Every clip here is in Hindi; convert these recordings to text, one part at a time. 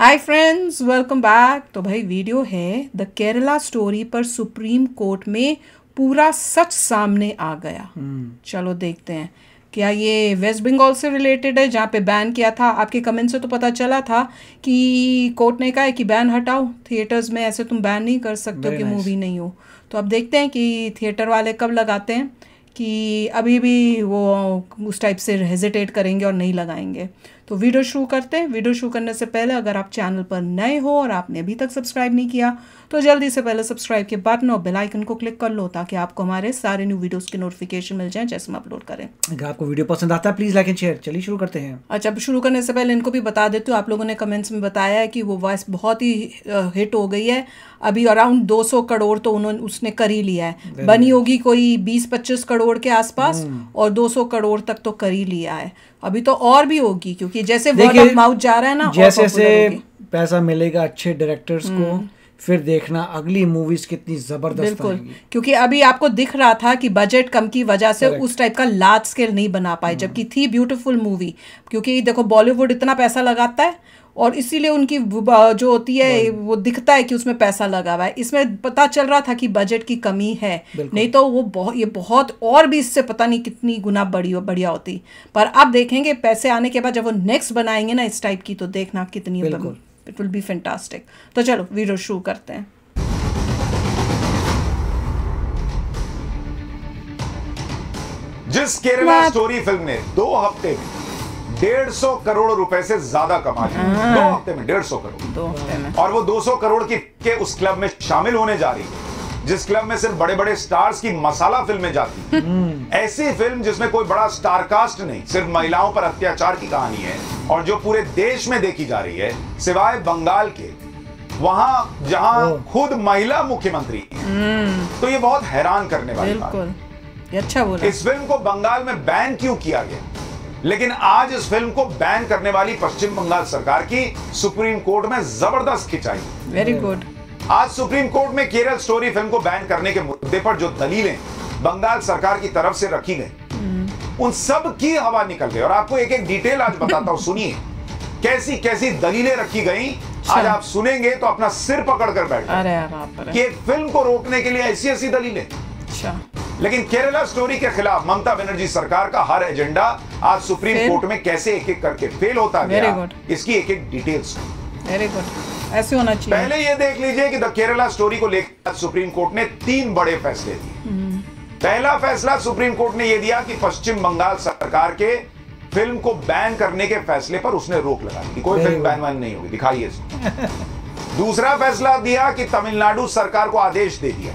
Hi friends, welcome back. तो भाई वीडियो है द केरला स्टोरी पर सुप्रीम कोर्ट में पूरा सच सामने आ गया। चलो देखते हैं क्या ये वेस्ट बंगाल से रिलेटेड है जहाँ पे बैन किया था। आपके कमेंट से तो पता चला था कि कोर्ट ने कहा है कि बैन हटाओ, थिएटर्स में ऐसे तुम बैन नहीं कर सकते हो कि मूवी नहीं हो। तो अब देखते हैं कि थिएटर वाले कब लगाते हैं, कि अभी भी वो उस टाइप से हेजिटेट करेंगे और नहीं लगाएंगे। तो वीडियो शुरू करते हैं। वीडियो शुरू करने से पहले अगर आप चैनल पर नए हो और आपने अभी तक सब्सक्राइब नहीं किया तो जल्दी से पहले सब्सक्राइब के बटन और बेल आइकन को क्लिक कर लो ताकि आपको हमारे सारे न्यू वीडियोस के नोटिफिकेशन मिल जाएं जैसे हम अपलोड करें। अगर आपको वीडियो पसंद आता है प्लीज़ लाइक एंड शेयर। चलिए शुरू करते हैं। अच्छा, अब शुरू करने से पहले इनको भी बता देती हूँ, आप लोगों ने कमेंट्स में बताया है कि वो वॉइस बहुत ही हिट हो गई है। अभी अराउंड 200 करोड़ तो उसने कर ही लिया है। बनी होगी कोई 20-25 करोड़ के आसपास और 200 करोड़ तक तो कर ही लिया है। अभी तो और भी होगी क्योंकि जैसे वर्ड ऑफ माउथ जा रहा है ना, जैसे जैसे पैसा मिलेगा अच्छे डायरेक्टर्स को, फिर देखना अगली मूवीज कितनी जबरदस्त बिल्कुल आएंगी। क्योंकि अभी आपको दिख रहा था कि बजट कम की वजह से उस टाइप का लार्ज स्केल नहीं बना पाए, जबकि थी ब्यूटीफुल मूवी। क्योंकि देखो बॉलीवुड इतना पैसा लगाता है और इसीलिए उनकी जो होती है वो दिखता है कि उसमें पैसा लगा हुआ है। इसमें पता चल रहा था कि बजट की कमी है, नहीं तो वो ये बहुत और भी इससे पता नहीं कितनी गुना बढ़िया होती। पर अब देखेंगे पैसे आने के बाद जब वो नेक्स्ट बनाएंगे ना इस टाइप की, तो देखना कितनी इट विल बी फैंटास्टिक। तो चलो वीडियो शुरू करते हैं। जिस केरला स्टोरी फिल्म ने 2 हफ्ते में 150 करोड़ रुपए से ज्यादा कमा लिया, 2 हफ्ते में 150 करोड़, 2 हफ्ते में, और वो 200 करोड़ के उस क्लब में शामिल होने जा रही है जिस क्लब में सिर्फ बड़े बड़े स्टार्स की मसाला फिल्में जाती हैं। ऐसी फिल्म जिसमें कोई बड़ा स्टार कास्ट नहीं, सिर्फ महिलाओं पर अत्याचार की कहानी है और जो पूरे देश में देखी जा रही है सिवाय बंगाल के, वहां जहां खुद महिला मुख्यमंत्री। तो ये बहुत हैरान करने वाली बात है। अच्छा बोला। इस फिल्म को बंगाल में बैन क्यों किया गया, लेकिन आज इस फिल्म को बैन करने वाली पश्चिम बंगाल सरकार की सुप्रीम कोर्ट में जबरदस्त खिंचाई। Very good. आज सुप्रीम कोर्ट में केरल स्टोरी फिल्म को बैन करने के मुद्दे पर जो दलीलें बंगाल सरकार की तरफ से रखी गई, उन सब की हवा निकल गई। और आपको एक एक डिटेल आज बताता हूं, सुनिए कैसी कैसी दलीलें रखी गई। आज आप सुनेंगे तो अपना सिर पकड़ कर बैठे कि एक फिल्म को रोकने के लिए ऐसी ऐसी दलीलें। लेकिन केरला स्टोरी के खिलाफ ममता बनर्जी सरकार का हर एजेंडा आज सुप्रीम कोर्ट में कैसे एक एक करके फेल होता गया, इसकी एक एक डिटेल्स। वेरी गुड, ऐसे होना चाहिए। पहले ये देख लीजिए कि द केरला स्टोरी को लेकर सुप्रीम कोर्ट ने 3 बड़े फैसले दिए। पहला फैसला सुप्रीम कोर्ट ने यह दिया कि पश्चिम बंगाल सरकार के फिल्म को बैन करने के फैसले पर उसने रोक लगा दी, कोई फिल्म बैन नहीं होगी, दिखाइए इसको। दूसरा फैसला दिया कि तमिलनाडु सरकार को आदेश दे दिया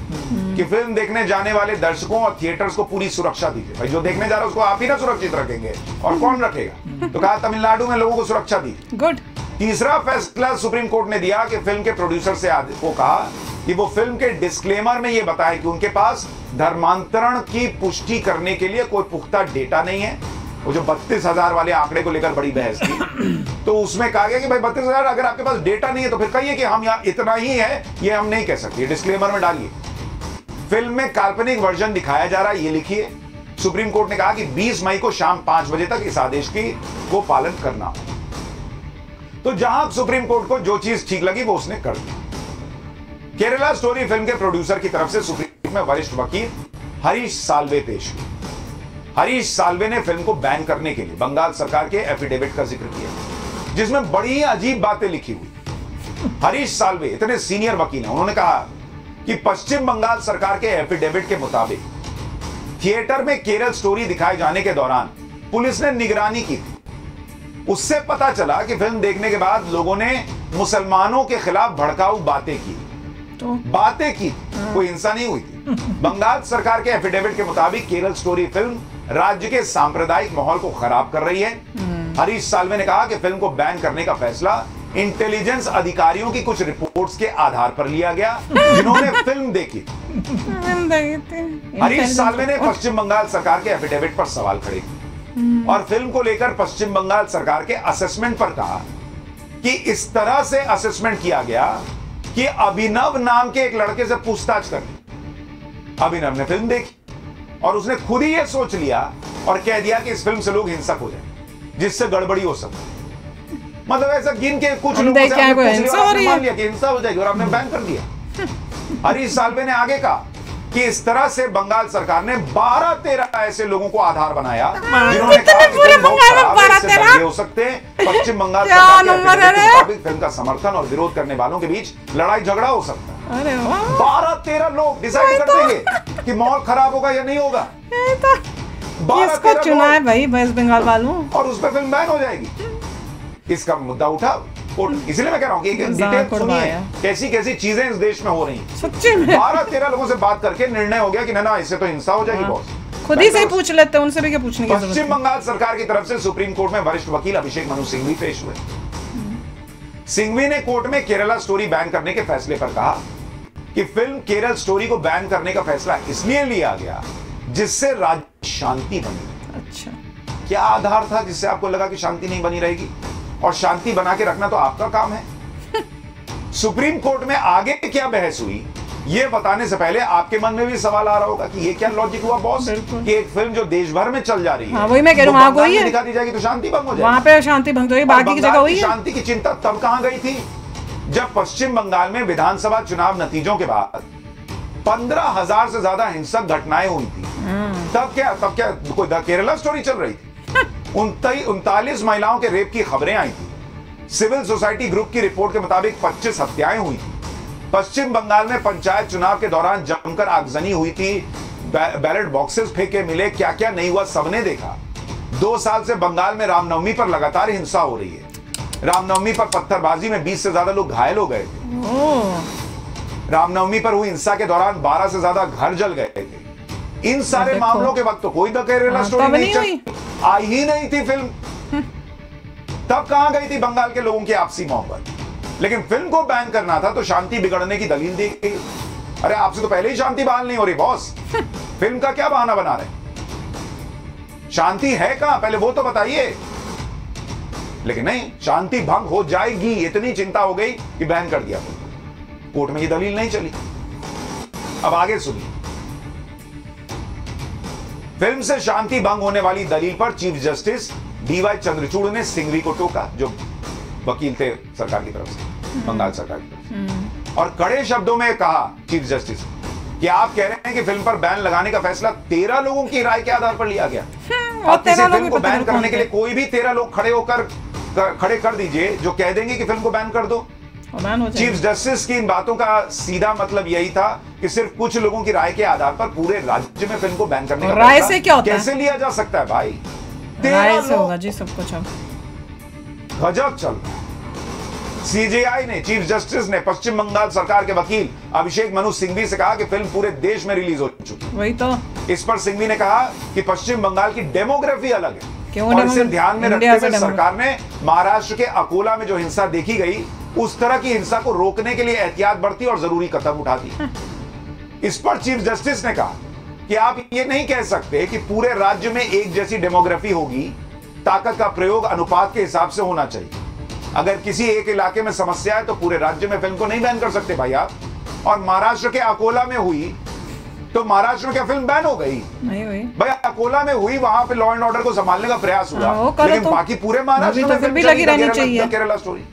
कि फिल्म देखने जाने वाले दर्शकों और थिएटर्स को पूरी सुरक्षा दीजिए। भाई जो देखने जा रहा है उसको आप ही ना सुरक्षित रखेंगे और कौन रखेगा, तो कहा तमिलनाडु में लोगों को सुरक्षा दी। गुड। तीसरा फैसला सुप्रीम कोर्ट ने दिया कि फिल्म के प्रोड्यूसर से को कहा कि वो फिल्म के डिस्क्लेमर में ये बताए कि उनके पास धर्मांतरण की पुष्टि करने के लिए कोई पुख्ता डेटा नहीं है। वो जो 32,000 वाले आंकड़े को लेकर बड़ी बहस थी, तो उसमें कहा गया कि भाई 32,000 अगर आपके पास डेटा नहीं है तो फिर कहिए कि हम यहाँ इतना ही है, ये हम नहीं कह सकते, डिस्क्लेमर में डालिए। फिल्म में काल्पनिक वर्जन दिखाया जा रहा है, ये लिखिए। सुप्रीम कोर्ट ने कहा कि 20 मई को शाम 5 बजे तक इस आदेश की को पालन करना। तो जहां सुप्रीम कोर्ट को जो चीज ठीक लगी वो उसने कर दी। केरला स्टोरी फिल्म के प्रोड्यूसर की तरफ से सुप्रीम कोर्ट में वरिष्ठ वकील हरीश साल्वे पेश हुए। हरीश साल्वे ने फिल्म को बैन करने के लिए बंगाल सरकार के एफिडेविट का जिक्र किया, जिसमें बड़ी अजीब बातें लिखी हुई। हरीश साल्वे इतने सीनियर वकील हैं, उन्होंने कहा कि पश्चिम बंगाल सरकार के एफिडेविट के मुताबिक थिएटर में केरल स्टोरी दिखाए जाने के दौरान पुलिस ने निगरानी की थी। उससे पता चला कि फिल्म देखने के बाद लोगों ने मुसलमानों के खिलाफ भड़काऊ बातें की, कोई हिंसा नहीं हुई थी। बंगाल सरकार के एफिडेविट के मुताबिक केरल स्टोरी फिल्म राज्य के सांप्रदायिक माहौल को खराब कर रही है। हरीश साल्वे ने कहा कि फिल्म को बैन करने का फैसला इंटेलिजेंस अधिकारियों की कुछ रिपोर्ट्स के आधार पर लिया गया जिन्होंने फिल्म देखी। हरीश साल्वे ने पश्चिम बंगाल सरकार के एफिडेविट पर सवाल खड़े किए और फिल्म को लेकर पश्चिम बंगाल सरकार के असेसमेंट पर कहा कि इस तरह से असेसमेंट किया गया कि अभिनव नाम के एक लड़के से पूछताछ कर ली। अभिनव ने फिल्म देखी और उसने खुद ही यह सोच लिया और कह दिया कि इस फिल्म से लोग हिंसक हो जाए, जिससे गड़बड़ी हो सकती। मतलब ऐसा गिन के कुछ लोगों से आपने पूछ लिया और आपने मान लिया कि हिंसा हो जाएगी और आपने बैन कर दिया। हरीश साल्वे ने आगे कहा कि इस तरह से बंगाल सरकार ने 12-13 ऐसे लोगों को आधार बनाया जिन्होंने कहा कि फिल्म बहुत खराब है, इससे दंगे हो सकते हैं। पश्चिम बंगाल सरकार के मुताबिक फिल्म का समर्थन और विरोध करने वालों के बीच लड़ाई झगड़ा हो सकता है। 12-13 लोग डिसाइड कर देंगे कि माहौल खराब होगा या नहीं होगा। किसको चुना है भाई वेस्ट बंगाल वालों, और उस पर फिल्म बैन हो जाएगी। इसका मुद्दा उठा कोर्ट। इसलिए मैं कह रहा हूँ कि डिटेल सुनिए कैसी कैसी चीजें इस देश में हो रही हैं। सच्ची में 12-13 लोगों से बात करके निर्णय हो गया कि ना इससे तो हिंसा हो जाएगी। बॉस खुद ही से पूछ लेते हैं, उनसे भी क्या पूछने की जरूरत है। पश्चिम बंगाल सरकार की तरफ से सुप्रीम कोर्ट में वरिष्ठ वकील अभिषेक मनु सिंघवी पेश हुए। सिंघवी ने कोर्ट में केरला स्टोरी बैन करने के फैसले पर कहा कि फिल्म केरल स्टोरी को बैन करने का फैसला इसलिए लिया गया जिससे राज्य शांति बनी। अच्छा, क्या आधार था जिससे आपको लगा कि शांति नहीं बनी रहेगी? और शांति बना के रखना तो आपका काम है। सुप्रीम कोर्ट में आगे क्या बहस हुई ये बताने से पहले आपके मन में भी सवाल आ रहा होगा कि ये क्या लॉजिक हुआ बॉस कि एक फिल्म जो देश भर में चल जा रही है, हाँ, वही मैं कह रहा हूँ, वही है, दिखा दी जाएगी तो शांति भंग हो जाएगी। वहां पे शांति भंग हो, बाकी की जगह हुई है। शांति की चिंता तब कहां गई थी जब पश्चिम बंगाल में विधानसभा चुनाव नतीजों के बाद 15,000 से ज्यादा हिंसक घटनाएं हुई थी। तब क्या कोई द केरला स्टोरी चल रही थी। 39 महिलाओं के रेप की खबरें आई थी। सिविल सोसाइटी ग्रुप की रिपोर्ट के मुताबिक 25 हत्याएं हुई थी। पश्चिम बंगाल में पंचायत चुनाव के दौरान जमकर आगजनी हुई थी, बैलेट बॉक्सेस फेंके मिले, क्या क्या नहीं हुआ सबने देखा। 2 साल से बंगाल में रामनवमी पर लगातार हिंसा हो रही है। रामनवमी पर पत्थरबाजी में 20 से ज्यादा लोग घायल हो गए थे। रामनवमी पर हुई हिंसा के दौरान 12 से ज्यादा घर जल गए थे। इन सारे मामलों के वक्त तो कोई द केरला स्टोरी नहीं आई ही नहीं थी फिल्म। तब कहां गई थी बंगाल के लोगों की आपसी मोहब्बत? लेकिन फिल्म को बैन करना था तो शांति बिगड़ने की दलील दी गई। अरे आपसे तो पहले ही शांति बहाल नहीं हो रही बॉस, फिल्म का क्या बहाना बना रहे? शांति है कहां पहले वो तो बताइए। लेकिन नहीं, शांति भंग हो जाएगी इतनी चिंता हो गई कि बैन कर दिया। कोर्ट में ये दलील नहीं चली। अब आगे सुनिए। फिल्म से शांति भंग होने वाली दलील पर चीफ जस्टिस डीवाई चंद्रचूड़ ने सिंघवी को टोका, जो वकील थे सरकार की तरफ से, बंगाल सरकार की तरफ से, और कड़े शब्दों में कहा चीफ जस्टिस कि आप कह रहे हैं कि फिल्म पर बैन लगाने का फैसला 13 लोगों की राय के आधार पर लिया गया। और किसी फिल्म को बैन करने के लिए कोई भी 13 लोग खड़े कर दीजिए जो कह देंगे कि फिल्म को बैन कर दो। चीफ जस्टिस की इन बातों का सीधा मतलब यही था कि सिर्फ कुछ लोगों की राय के आधार पर पूरे राज्य में फिल्म को बैन करने का राय से क्या होता कैसे लिया जा सकता है भाई? राय से होगा जी सब कुछ। गजब चल। सीजेआई ने, चीफ जस्टिस ने पश्चिम बंगाल सरकार के वकील अभिषेक मनु सिंघवी से कहा कि फिल्म पूरे देश में रिलीज हो चुकी। वही तो। इस पर सिंघवी ने कहा कि पश्चिम बंगाल की डेमोग्राफी अलग है और इसे ध्यान में रखते हुए सरकार ने महाराष्ट्र के अकोला में जो हिंसा देखी गई उस तरह की हिंसा को रोकने के लिए एहतियात बरती और जरूरी कदम उठा दी। इस पर चीफ जस्टिस ने कहा कि आप ये नहीं कह सकते कि पूरे राज्य में एक जैसी डेमोग्राफी होगी, ताकत का प्रयोग अनुपात के हिसाब से होना चाहिए। अगर किसी एक इलाके में समस्या है तो पूरे राज्य में फिल्म को नहीं बैन कर सकते भाई आप। और महाराष्ट्र के अकोला में हुई तो महाराष्ट्र में क्या फिल्म बैन हो गई? नहीं हुई भाई, अकोला में हुई, वहां पे लॉ एंड ऑर्डर को संभालने का प्रयास हुआ, लेकिन तो बाकी पूरे महाराष्ट्र में फिर भी लगी रहनी चाहिए। केरला स्टोरी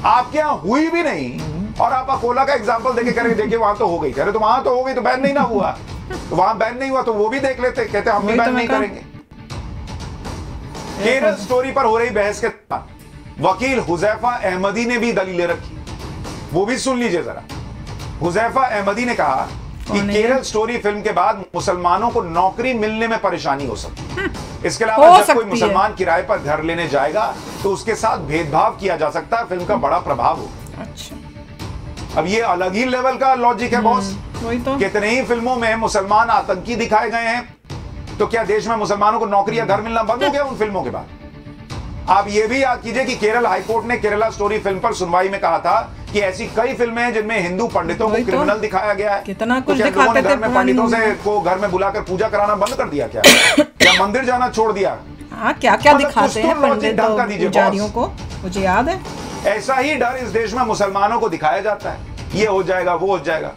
आपके यहाँ हुई भी नहीं और आप अकोला का एग्जांपल देके करें देखिए वहां तो हो गई, कह रहे तो वहां तो हो गई तो बैन नहीं ना हुआ, तो वहां बैन नहीं हुआ तो वो भी देख लेते, कहते हम भी बैन नहीं करेंगे। केरल स्टोरी पर हो रही बहस के दौरान वकील हुजैफा अहमदी ने भी दलीलें रखी, वो भी सुन लीजिए जरा। हुजैफा अहमदी ने कहा कि केरल स्टोरी फिल्म के बाद मुसलमानों को नौकरी मिलने में परेशानी हो सकती है। इसके अलावा जब कोई मुसलमान किराए पर घर लेने जाएगा तो उसके साथ भेदभाव किया जा सकता है, फिल्म का बड़ा प्रभाव हो। अच्छा, अब ये अलग ही लेवल का लॉजिक है बॉस। तो कितने ही फिल्मों में मुसलमान आतंकी दिखाए गए हैं, तो क्या देश में मुसलमानों को नौकरी या घर मिलना बंद हो गया उन फिल्मों के बाद? आप ये भी याद कीजिए कि केरल हाईकोर्ट ने केरला स्टोरी फिल्म पर सुनवाई में कहा था कि ऐसी कई फिल्में हैं जिनमें हिंदू पंडितों को क्रिमिनल दिखाया गया है। कितना कुछ तो दिखाते थे पंडितों से को घर में बुलाकर पूजा कराना बंद कर दिया क्या? या मंदिर जाना छोड़ दिया? हाँ, क्या क्या दिखाते हैं पंडितों पुजारियों को, मुझे याद है। ऐसा ही डर इस देश में मुसलमानों को दिखाया जाता है, ये हो जाएगा वो हो जाएगा।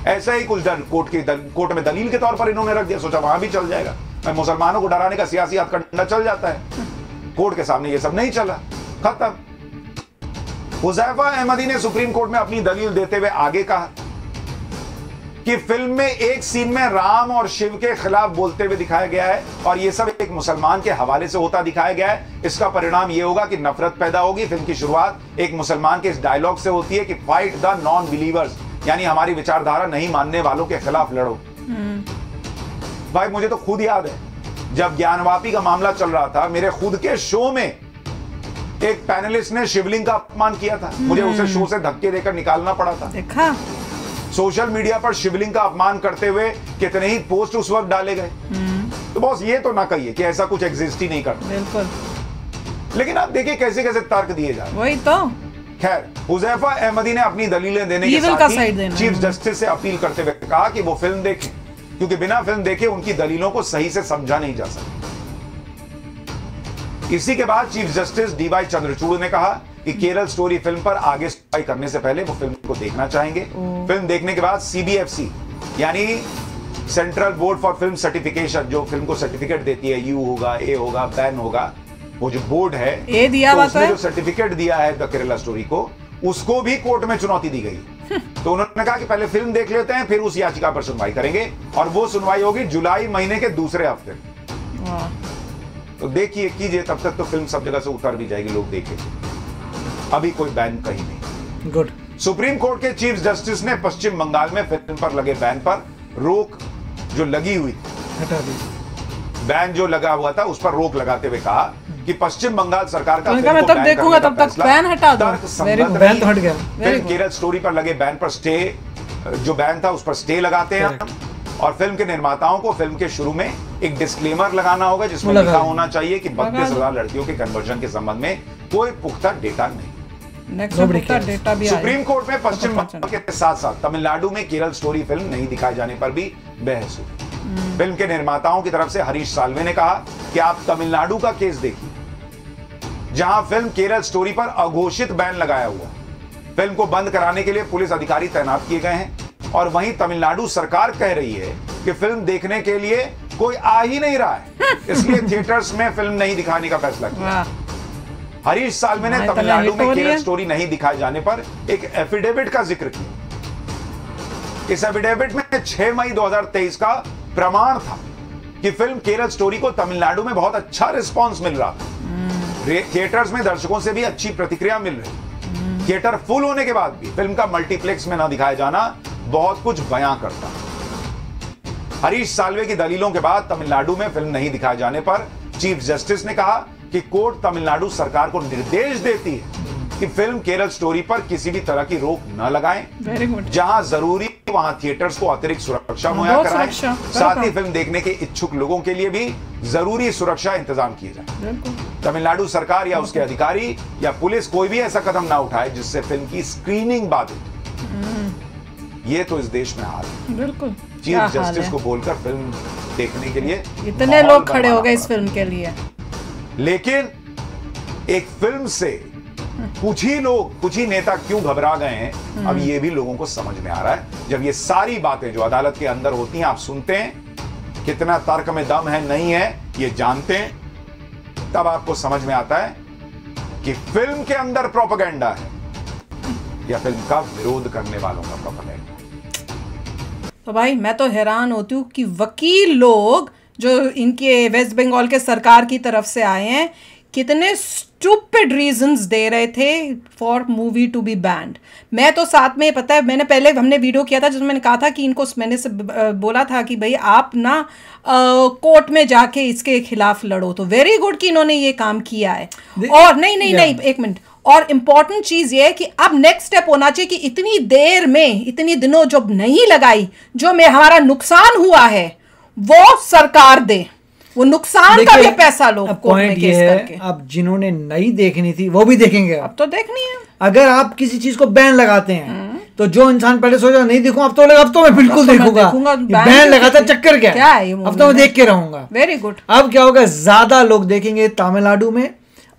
ऐसा ही कुछ डर कोर्ट में दलील के तौर पर इन्होंने रख दिया, सोचा वहां भी चल जाएगा। मुसलमानों को डराने का सियासी हथकंडा चल जाता है, कोर्ट के सामने ये सब नहीं चला, खत्म। हुज़ैफा अहमदी ने सुप्रीम कोर्ट में अपनी दलील देते हुए आगे कहा कि फिल्म में एक सीन में राम और शिव के खिलाफ बोलते हुए दिखाया गया है और यह सब एक मुसलमान के हवाले से होता दिखाया गया है। इसका परिणाम यह होगा कि नफरत पैदा होगी। फिल्म की शुरुआत एक मुसलमान के इस डायलॉग से होती है कि फाइट द नॉन बिलीवर्स, यानी हमारी विचारधारा नहीं मानने वालों के खिलाफ लड़ो। भाई मुझे तो खुद याद है जब ज्ञानवापी का मामला चल रहा था, मेरे खुद के शो में एक पैनलिस्ट ने शिवलिंग का अपमान किया था, मुझे उसे शो से धक्के देकर निकालना पड़ा था। देखा सोशल मीडिया पर शिवलिंग का अपमान करते हुए कितने ही पोस्ट उस वक्त डाले गए। तो बॉस ये तो ना कहिए कि ऐसा कुछ एग्जिस्ट ही नहीं करता। बिल्कुल। लेकिन आप देखिए कैसे कैसे तर्क दिए जा रहे हैं। वही तो। खैर, हुज़ैफा अहमदी ने अपनी दलीलें देने के साथ ही चीफ जस्टिस से अपील करते हुए कहा कि वो फिल्म देखें, क्योंकि बिना फिल्म देखे उनकी दलीलों को सही से समझा नहीं जा सकता। इसी के बाद चीफ जस्टिस डीवाई चंद्रचूड़ ने कहा कि केरल स्टोरी फिल्म पर आगे सुनवाई करने से पहले वो फिल्म को देखना चाहेंगे। फिल्म देखने के बाद सीबीएफसी यानी central board for film certification, जो फिल्म को सर्टिफिकेट देती है, यू होगा, ए होगा, बैन होगा, वो जो बोर्ड है, ए दिया तो उसने है? जो सर्टिफिकेट दिया है द केरला स्टोरी को, उसको भी कोर्ट में चुनौती दी गई। तो उन्होंने कहा कि पहले फिल्म देख लेते हैं, फिर उस याचिका पर सुनवाई करेंगे, और वो सुनवाई होगी जुलाई महीने के दूसरे हफ्ते। तो देखिए कीजिए, तब तक तो फिल्म सब जगह से उतर भी जाएगी, लोग देखेंगे। अभी कोई बैन कहीं नहीं। गुड। सुप्रीम कोर्ट के चीफ जस्टिस ने पश्चिम बंगाल में फिल्म पर लगे बैन पर रोक जो लगी हुई थी, हटा दी। बैन जो लगा हुआ था उस पर रोक लगाते हुए कहा कि पश्चिम बंगाल सरकार का मैं तब देखूंगा, तब तक बैन हटा दो। बैन तो हट गया। फिल्म केरल स्टोरी पर लगे बैन पर स्टे, जो बैन था उस पर स्टे लगाते हैं, और फिल्म के निर्माताओं को फिल्म के शुरू में एक डिस्क्लेमर लगाना होगा जिसमें लिखा होना चाहिए कि 32,000 लड़कियों के कन्वर्जन के संबंध में कोई पुख्ता डेटा नहीं। डेटा भी सुप्रीम कोर्ट में पश्चिम बंगाल के साथ साथ तमिलनाडु में केरल स्टोरी फिल्म नहीं दिखाए जाने पर भी बहस हुई। फिल्म के निर्माताओं की तरफ से हरीश साल्वे ने कहा कि आप तमिलनाडु का केस देखिए, जहां फिल्म केरल स्टोरी पर अघोषित बैन लगाया हुआ, फिल्म को बंद कराने के लिए पुलिस अधिकारी तैनात किए गए हैं, और वहीं तमिलनाडु सरकार कह रही है कि फिल्म देखने के लिए कोई आ ही नहीं रहा है, इसलिए थिएटर्स में फिल्म नहीं दिखाने का फैसला किया। हरीश साल्वे ने तमिलनाडु में केरल स्टोरी नहीं दिखाए जाने पर एक एफिडेविट का जिक्र किया। इस एफिडेविट में 6 मई 2023 का प्रमाण था कि फिल्म केरल स्टोरी को तमिलनाडु में बहुत अच्छा रिस्पांस मिल रहा था। थिएटर्स में दर्शकों से भी अच्छी प्रतिक्रिया मिल रही। थिएटर फुल होने के बाद भी फिल्म का मल्टीप्लेक्स में न दिखाया जाना बहुत कुछ बयां करता। हरीश साल्वे की दलीलों के बाद तमिलनाडु में फिल्म नहीं दिखाए जाने पर चीफ जस्टिस ने कहा कि कोर्ट तमिलनाडु सरकार को निर्देश देती है कि फिल्म केरल स्टोरी पर किसी भी तरह की रोक न लगाएं। जहां जरूरी वहां थिएटर्स को अतिरिक्त सुरक्षा मुहैया कराएं, साथ ही फिल्म देखने के इच्छुक लोगों के लिए भी जरूरी सुरक्षा इंतजाम किए जाए। तमिलनाडु सरकार या उसके अधिकारी या पुलिस कोई भी ऐसा कदम ना उठाए जिससे फिल्म की स्क्रीनिंग बाधित। ये तो इस देश में हाल है। बिल्कुल। चीफ जस्टिस को बोलकर फिल्म देखने के लिए इतने लोग खड़े हो गए इस फिल्म के लिए, लेकिन एक फिल्म से कुछ ही लोग, कुछ ही नेता क्यों घबरा गए हैं, अब ये भी लोगों को समझ में आ रहा है। जब ये सारी बातें जो अदालत के अंदर होती हैं आप सुनते हैं, कितना तर्क में दम है नहीं है ये जानते हैं, तब आपको समझ में आता है कि फिल्म के अंदर प्रोपेगेंडा है या फिल्म का विरोध करने वालों का प्रोपेगेंडा। तो भाई मैं तो हैरान होती हूँ कि वकील लोग जो इनके वेस्ट बंगाल के सरकार की तरफ से आए हैं, कितने स्टूपिड रीजंस दे रहे थे for movie to be banned. मैं तो साथ में, पता है, मैंने पहले हमने वीडियो किया था जिसमें मैंने कहा था कि इनको, मैंने से बोला था कि भाई आप ना कोर्ट में जाके इसके खिलाफ लड़ो। तो वेरी गुड कि इन्होंने ये काम किया है। और नहीं एक मिनट, और इम्पॉर्टेंट चीज ये है कि अब नेक्स्ट स्टेप होना चाहिए कि इतनी देर में, इतनी दिनों जब नहीं लगाई, जो में हमारा नुकसान हुआ है वो सरकार दे, वो नुकसान का भी पैसा लो। पॉइंट ये है, अब जिन्होंने नहीं देखनी थी वो भी देखेंगे। अब तो देखनी है। अगर आप किसी चीज को बैन लगाते हैं तो जो इंसान पहले सोचा नहीं देखूं, अब तो मैं बिल्कुल देखूंगा। बैन लगाता चक्कर क्या है? अब तो मैं देख के रहूंगा। Very good. अब क्या होगा, ज्यादा लोग देखेंगे तमिलनाडु में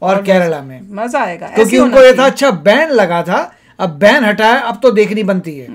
और केरला में, मजा आएगा। क्योंकि उनको ये था अच्छा बैन लगा था, अब बैन हटाया, अब तो देखनी बनती है।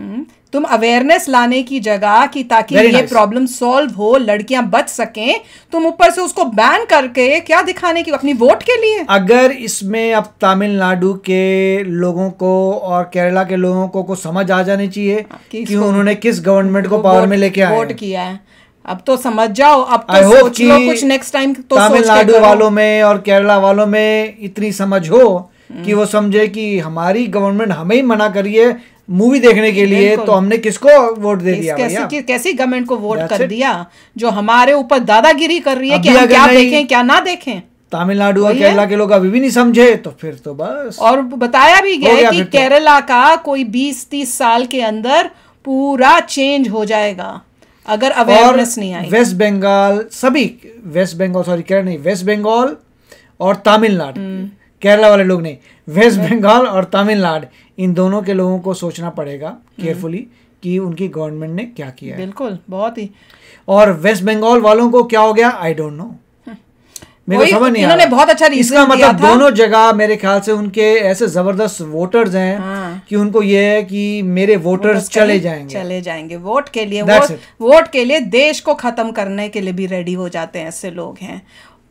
तुम अवेयरनेस लाने की जगह कि ताकि ये प्रॉब्लम सॉल्व हो, लड़कियां बच सकें, तुम ऊपर से उसको बैन करके क्या दिखाने की, अपनी वोट के लिए। अगर इसमें अब तमिलनाडु के लोगों को और केरला के लोगों को समझ आ जानी चाहिए कि उन्होंने किस गवर्नमेंट को पावर में लेके आए, वोट किया है। अब तो समझ जाओ, अब तो सोच लो कुछ नेक्स्ट टाइम तो तमिलनाडु वालों में और केरला वालों में इतनी समझ हो कि वो समझे कि हमारी गवर्नमेंट हमें ही मना करी है मूवी देखने के लिए, तो हमने किसको वोट दे दिया भैया? कैसी गवर्नमेंट को वोट कर दिया जो हमारे ऊपर दादागिरी कर रही है कि हम क्या देखें क्या ना देखें। तमिलनाडु और केरला के लोग अभी भी नहीं समझे तो फिर तो बस। और बताया भी गया कि केरला का कोई 20-30 साल के अंदर पूरा चेंज हो जाएगा अगर अवेयरनेस नहीं आई। वेस्ट बंगाल सभी, वेस्ट बंगाल सॉरी केरला नहीं, वेस्ट बंगाल और तमिलनाडु, केरला वाले लोग नहीं, वेस्ट बंगाल और तमिलनाडु, इन दोनों के लोगों को सोचना पड़ेगा केयरफुली कि उनकी गवर्नमेंट ने क्या किया है। बिल्कुल, बहुत ही। और वेस्ट बंगाल वालों को क्या हो गया आई डोंट नो, मेरे को समझ नहीं आ रहा। बहुत अच्छा रीजन इसका मतलब दोनों जगह मेरे ख्याल से उनके ऐसे जबरदस्त वोटर्स हैं कि उनको ये है कि मेरे वोटर्स चले जाएंगे वोट के लिए, वोट के लिए देश को खत्म करने के लिए भी रेडी हो जाते हैं, ऐसे लोग हैं।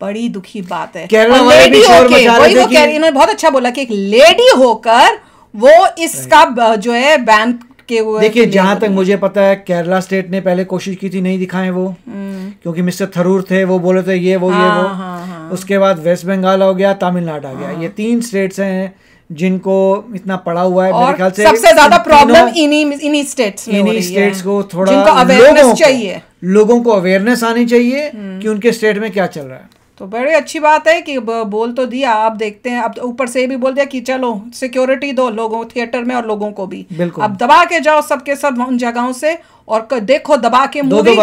बड़ी दुखी बात है। केरला वाले भी शोर मचा रहे थे कि इन्होंने बहुत अच्छा बोला कि एक लेडी होकर वो इसका जो है बैन के हुए। देखिए जहां तक मुझे पता है केरला स्टेट ने पहले कोशिश की थी, नहीं दिखाए वो, क्योंकि मिस्टर थरूर थे, वो बोले थे ये वो ये वो। उसके बाद वेस्ट बंगाल हो गया, तमिलनाडु आ गया, ये 3 स्टेट्स हैं जिनको इतना पड़ा हुआ है। मेरे ख्याल से सबसे ज्यादा प्रॉब्लम इन्हीं स्टेट्स में हो रही है। स्टेट्स को थोड़ा जिनको अवेयरनेस चाहिए, लोगों को अवेयरनेस आनी चाहिए कि उनके स्टेट में क्या चल रहा है। तो बड़ी अच्छी बात है कि बोल तो दिया, आप देखते हैं। अब ऊपर से भी बोल दिया कि चलो सिक्योरिटी दो लोगों, थिएटर में और लोगों को भी। अब दबा के जाओ सबके सब उन जगहों से और देखो दबा के मूवी, दो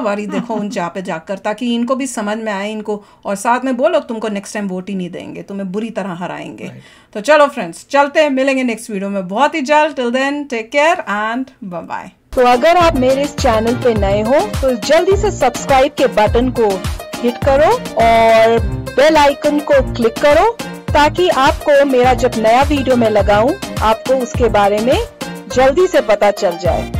बार ही देखो उन जहाँ पे जाकर, ताकि इनको भी समझ में आए इनको। और साथ में बोलो तुमको नेक्स्ट टाइम वोट ही नहीं देंगे, तुम्हें बुरी तरह हराएंगे। तो चलो फ्रेंड्स, चलते हैं, मिलेंगे नेक्स्ट वीडियो में बहुत ही जल्द। Till then take care and bye bye. तो अगर आप मेरे इस चैनल पे नए हो तो जल्दी से सब्सक्राइब के बटन को हिट करो और बेल आइकन को क्लिक करो, ताकि आपको मेरा जब नया वीडियो मैं लगाऊं आपको उसके बारे में जल्दी से पता चल जाए।